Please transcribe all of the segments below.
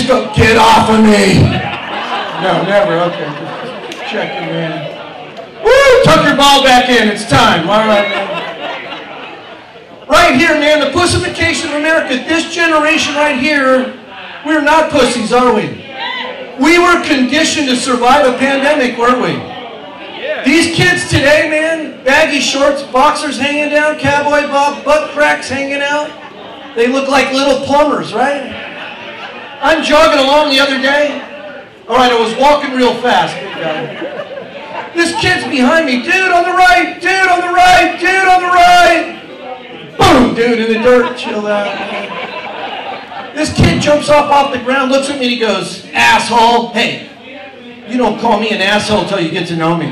just go, get off of me. No, never. Okay, just checking, man. Woo! Tuck your ball back in. It's time. All right, man. Right here, man, the pussification of America. This generation right here, we're not pussies, are we? We were conditioned to survive a pandemic, weren't we? These kids today, man, baggy shorts, boxers hanging down, cowboy bob, butt cracks hanging out. They look like little plumbers, right? I'm jogging along the other day. All right, I was walking real fast, big guy. This kid's behind me. Dude on the right, dude on the right, dude on the right. Boom, dude in the dirt, chill out. This kid jumps off the ground, looks at me, and he goes, asshole. Hey, you don't call me an asshole until you get to know me.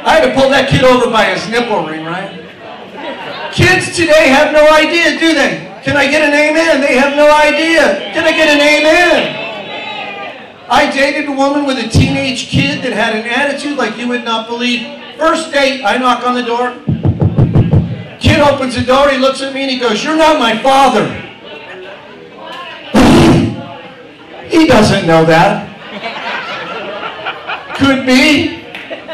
I had to pull that kid over by his nipple ring, right? Kids today have no idea, do they? Can I get an amen? They have no idea. Can I get an amen? I dated a woman with a teenage kid that had an attitude like you would not believe. First date, I knock on the door. Kid opens the door, he looks at me and he goes, you're not my father. He doesn't know that. Could be.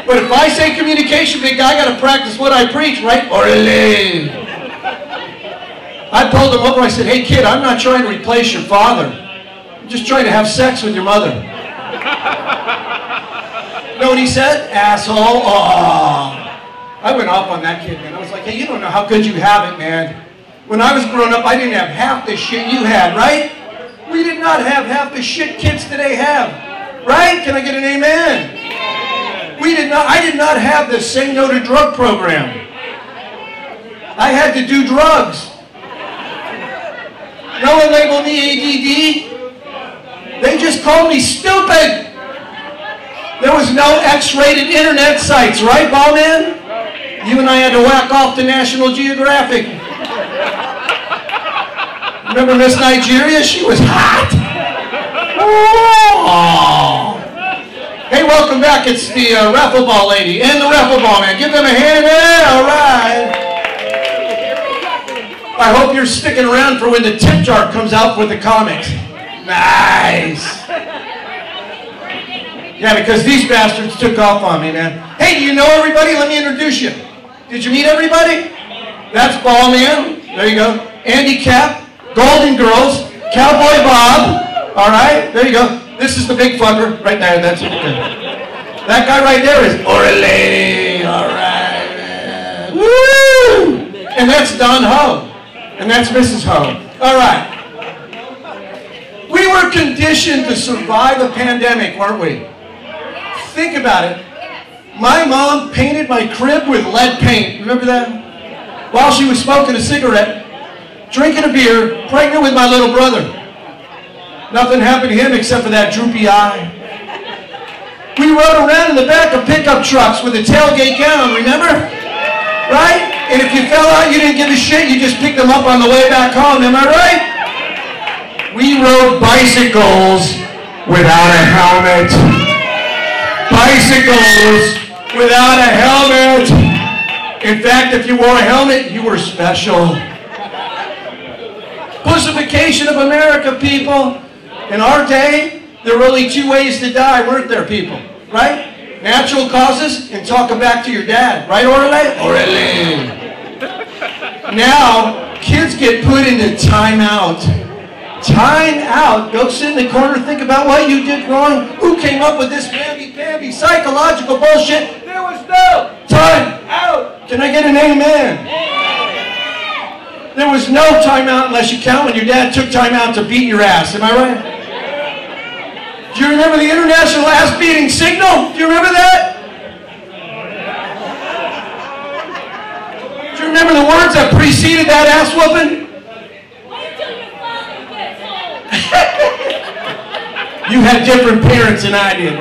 But if I say communication, big guy, I got to practice what I preach, right? Orale. I pulled him over, I said, hey kid, I'm not trying to replace your father. I'm just trying to have sex with your mother. You know what he said? Asshole. Oh. I went off on that kid, man. I was like, hey, you don't know how good you have it, man. When I was growing up, I didn't have half the shit you had, right? We did not have half the shit kids today have. Right? Can I get an amen? I did not have the Say No to Drug program. I had to do drugs. No one labeled me ADD. They just called me stupid. There was no X-rated internet sites, right, ball man? You and I had to whack off to National Geographic. Remember Miss Nigeria? She was hot. Oh. Hey, welcome back. It's the raffle ball lady and the raffle ball man. Give them a hand. Yeah, all right. I hope you're sticking around for when the tip jar comes out with the comics. Nice. Yeah, because these bastards took off on me, man. Hey, do you know everybody? Let me introduce you. Did you meet everybody? That's Ball Man. There you go. Andy Cap, Golden Girls, Cowboy Bob. All right, there you go. This is the big fucker right there. That's it. That guy right there is Orale. All right, man. Woo! And that's Don Ho. And that's Mrs. Ho. All right. We were conditioned to survive a pandemic, weren't we? Think about it. My mom painted my crib with lead paint. Remember that? While she was smoking a cigarette, drinking a beer, pregnant with my little brother. Nothing happened to him except for that droopy eye. We rode around in the back of pickup trucks with a tailgate down, remember? Right? And if you fell out, you didn't give a shit. You just picked them up on the way back home. Am I right? We rode bicycles without a helmet. Bicycles without a helmet. In fact, if you wore a helmet, you were special. Pussification of America, people. In our day, there were only two ways to die, weren't there, people? Right? Natural causes and talk back to your dad. Right, Orale? Orale. Now, kids get put into timeout. Time out. Go sit in the corner, think about what you did wrong. Who came up with this mamby-pamby psychological bullshit? There was no time out. Can I get an amen? There was no time out unless you count when your dad took time out to beat your ass. Am I right? Do you remember the International Ass Beating Signal? Do you remember that? Do you remember the words that preceded that ass whooping? You had different parents than I did.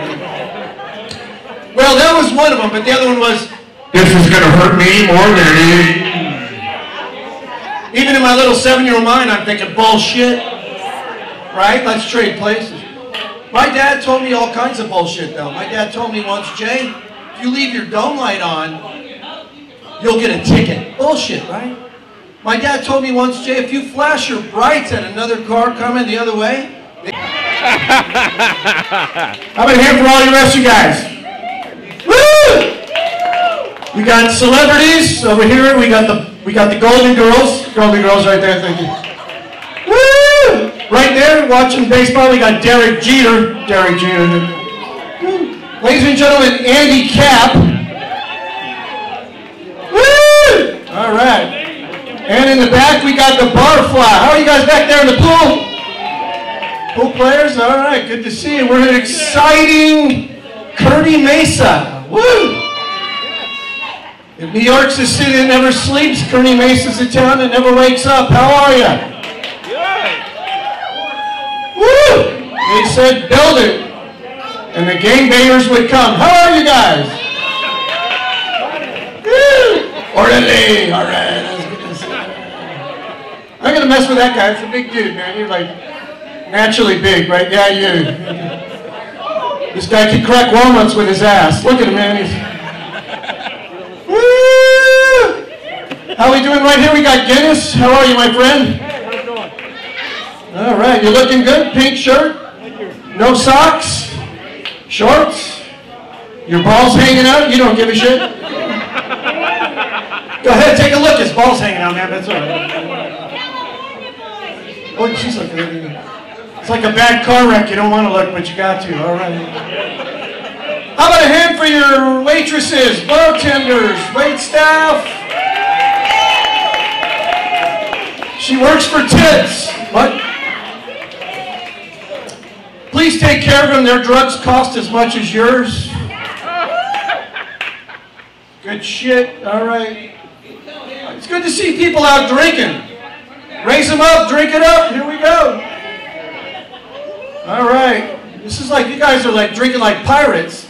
Well, that was one of them, but the other one was, this is going to hurt me more than you. Even in my little 7-year-old mind, I'm thinking, bullshit. Right? Let's trade places. My dad told me all kinds of bullshit, though. My dad told me once, Jay, if you leave your dome light on, you'll get a ticket. Bullshit, right? My dad told me once, Jay, if you flash your brights at another car coming the other way, How about a hand for all you rest of you guys? Woo! We got celebrities over here. We got the Golden Girls. Golden Girls right there. Thank you. Woo! Right there, watching baseball. We got Derek Jeter. Derek Jeter. Woo! Ladies and gentlemen, Andy Capp. Woo! All right. And in the back, we got the Barfly. How are you guys back there in the pool? Pool players? All right, good to see you. We're in an exciting Kearny Mesa. Woo! If New York's a city that never sleeps, Kearny Mesa's a town that never wakes up. How are you? Woo! They said build it, and the gangbangers would come. How are you guys? Woo! Orderly, all right. I'm going to mess with that guy. It's a big dude, man. You're like naturally big, right? Yeah, you. This guy can crack walnuts with his ass. Look at him, man. Woo! How are we doing right here? We got Guinness. How are you, my friend? All right. You're looking good. Pink shirt. No socks. Shorts. Your balls hanging out. You don't give a shit. Go ahead. Take a look. His balls hanging out, man. That's all right. Oh, she's like, it's like a bad car wreck. You don't want to look, but you got to. All right. How about a hand for your waitresses, bartenders, wait staff? She works for tips. What? Please take care of them. Their drugs cost as much as yours. Good shit. All right. It's good to see people out drinking. Raise them up, drink it up, here we go. All right. This is like, you guys are like drinking like pirates.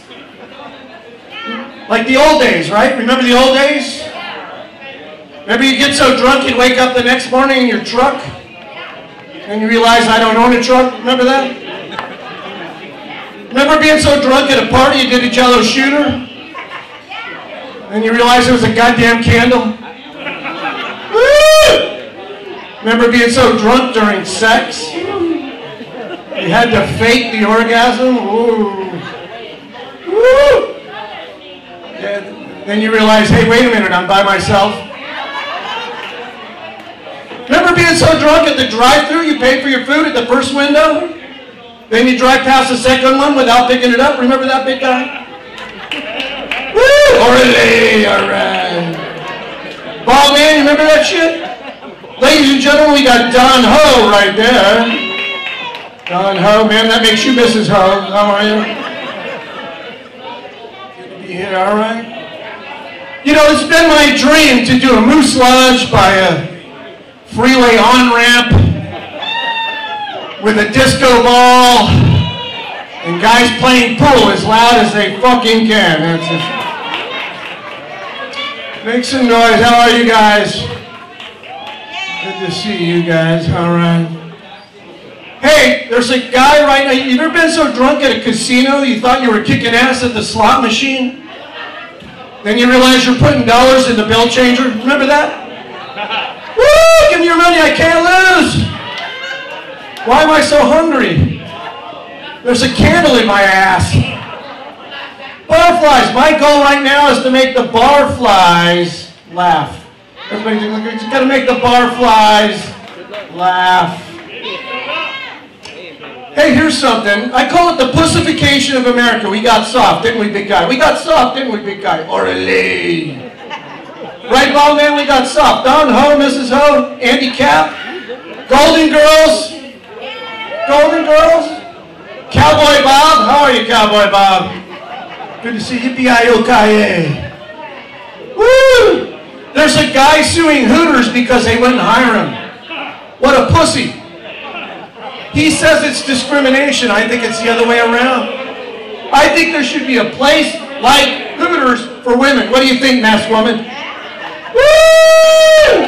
Like the old days, right? Remember the old days? Maybe you get so drunk you'd wake up the next morning in your truck and you realize I don't own a truck. Remember that? Remember being so drunk at a party you did a Jello shooter? And you realize it was a goddamn candle? Woo! Remember being so drunk during sex? You had to fake the orgasm? Ooh. Woo! Yeah, then you realize, hey, wait a minute, I'm by myself. Remember being so drunk at the drive-thru, you paid for your food at the first window? Then you drive past the second one without picking it up? Remember that big guy? Woo! Orderly, all right. Ball man, you remember that shit? Ladies and gentlemen, we got Don Ho right there. Don Ho, man, that makes you Mrs. Ho. How are you? Good to be here, all right? You know, it's been my dream to do a moose lodge by a freeway on-ramp with a disco ball and guys playing pool as loud as they fucking can. That's it. Make some noise. How are you guys? Good to see you guys. All right. Hey, there's a guy right now. You ever been so drunk at a casino you thought you were kicking ass at the slot machine? Then you realize you're putting dollars in the bill changer. Remember that? Woo! Give me your money. I can't lose. Why am I so hungry? There's a candle in my ass. Barflies. My goal right now is to make the barflies laugh. Everybody, you got to make the barflies laugh. Hey, here's something. I call it the pussification of America. We got soft, didn't we, big guy? We got soft, didn't we, big guy? Orderly. Right, ball man, we got soft. Don Ho, Mrs. Ho, Andy Capp, Golden Girls. Golden Girls. Cowboy Bob. How are you, Cowboy Bob? Good to see you. Yippee-yi-yo-ki-yay. Woo! There's a guy suing Hooters because they wouldn't hire him. What a pussy. He says it's discrimination. I think it's the other way around. I think there should be a place like Hooters for women. What do you think, masked woman? Woo!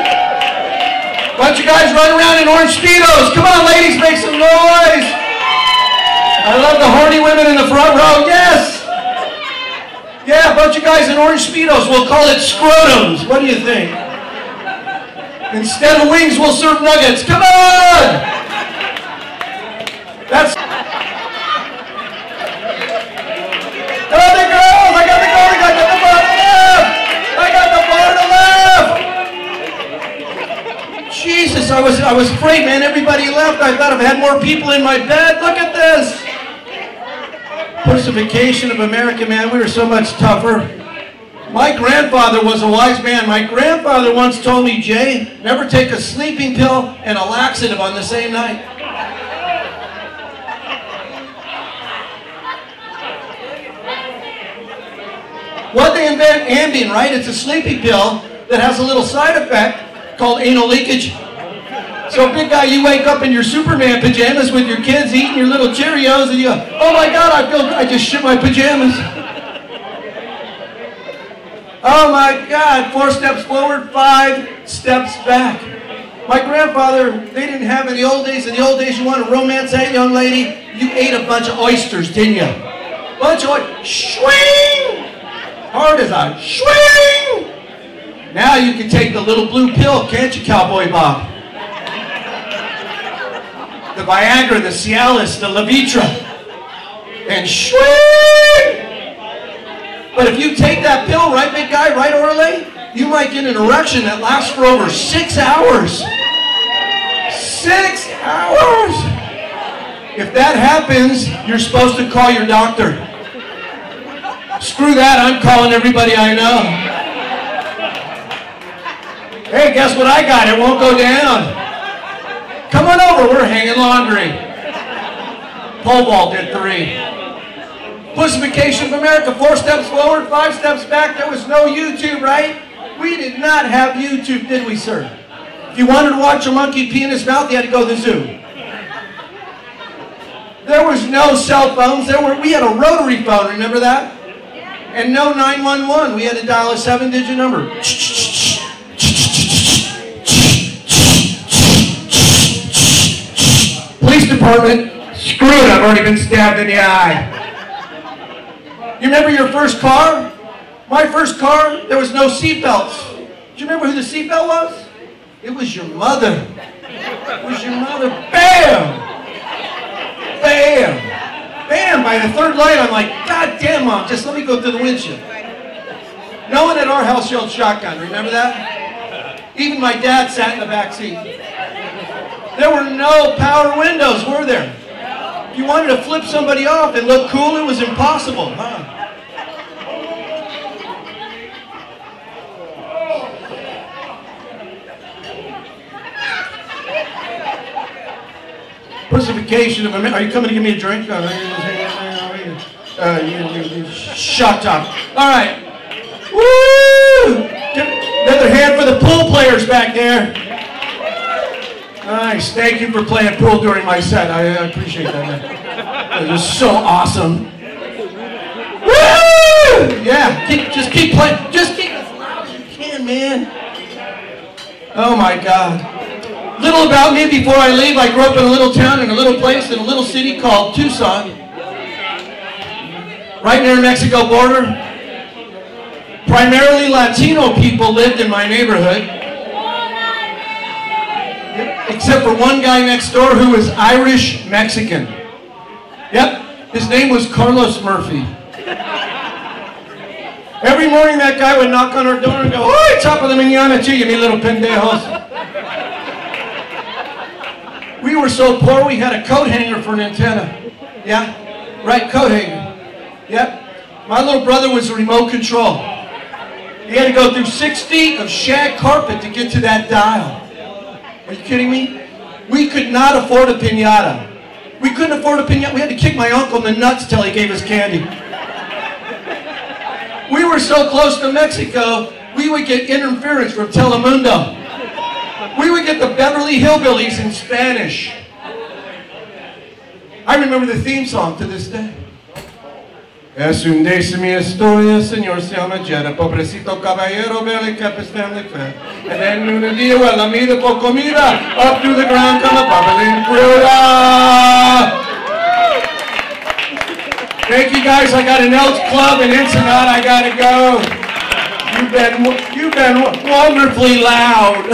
Bunch of guys running around in orange Speedos. Come on, ladies, make some noise. I love the horny women in the front row. Yes. Yeah, a bunch of guys in orange Speedos. We'll call it scrotums. What do you think? Instead of wings, we'll serve nuggets. Come on! That's... I was afraid, man. Everybody left. I thought I've had more people in my bed. Look at this. Pussification of America, man. We were so much tougher. My grandfather was a wise man. My grandfather once told me, Jay, never take a sleeping pill and a laxative on the same night. What they invent? Ambien, right? It's a sleeping pill that has a little side effect called anal leakage. So big guy, you wake up in your Superman pajamas with your kids eating your little Cheerios and you go, oh my God, I just shit my pajamas. Oh my God, 4 steps forward, 5 steps back. My grandfather, they didn't have in the old days. In the old days, you want to romance that young lady, you ate a bunch of oysters, didn't you? Bunch of oysters, swing! Hard as a swing! Now you can take the little blue pill, can't you, Cowboy Bob? The Viagra, the Cialis, the Levitra, and swing! But if you take that pill, right, big guy, right, Orale, you might get an erection that lasts for over 6 hours. 6 hours! If that happens, you're supposed to call your doctor. Screw that, I'm calling everybody I know. Hey, guess what I got? It won't go down. Come on over, we're hanging laundry. Pole vault did 3. Pussification of America, 4 steps forward, 5 steps back. There was no YouTube, right? We did not have YouTube, did we, sir? If you wanted to watch a monkey pee in his mouth, you had to go to the zoo. There was no cell phones. We had a rotary phone, remember that? And no 911. We had to dial a 7-digit number. Police department, screw it, I've already been stabbed in the eye. You remember your first car? My first car, there was no seatbelts. Do you remember who the seatbelt was? It was your mother. It was your mother. Bam! Bam! Bam! By the 3rd light, I'm like, God damn, Mom, just let me go through the windshield. No one at our house yelled shotgun, remember that? Even my dad sat in the back seat. There were no power windows, were there? If you wanted to flip somebody off and look cool, it was impossible, huh? Pussification of America. Are you coming to give me a drink? Shut up. All right. Woo! Another hand for the pool players back there. Nice. Thank you for playing pool during my set. I appreciate that, man. It was so awesome. Woo! Yeah. Just keep playing. Just keep as loud as you can, man. Oh my God. Little about me before I leave. I grew up in a little town, in a little place, in a little city called Tucson. Right near the Mexico border. Primarily Latino people lived in my neighborhood. Except for one guy next door who was Irish-Mexican. Yep, his name was Carlos Murphy. Every morning that guy would knock on our door and go, "Oi, chapa de mañana, chica, mi little pendejos." We were so poor we had a coat hanger for an antenna. Yeah, right, coat hanger. Yep. My little brother was a remote control. He had to go through 6 feet of shag carpet to get to that dial. Are you kidding me? We could not afford a piñata. We couldn't afford a piñata. We had to kick my uncle in the nuts till he gave us candy. We were so close to Mexico, we would get interference from Telemundo. We would get the Beverly Hillbillies in Spanish. I remember the theme song to this day. Es un days mi historia, señor se llama Jetta, pobrecito caballero, belly kept his family fed. And then un día, well, la mida por comida, up through the ground, come the Papalina Fruta. Thank you guys, I got an Elks Club in Ensenada, I gotta go. You've been wonderfully loud.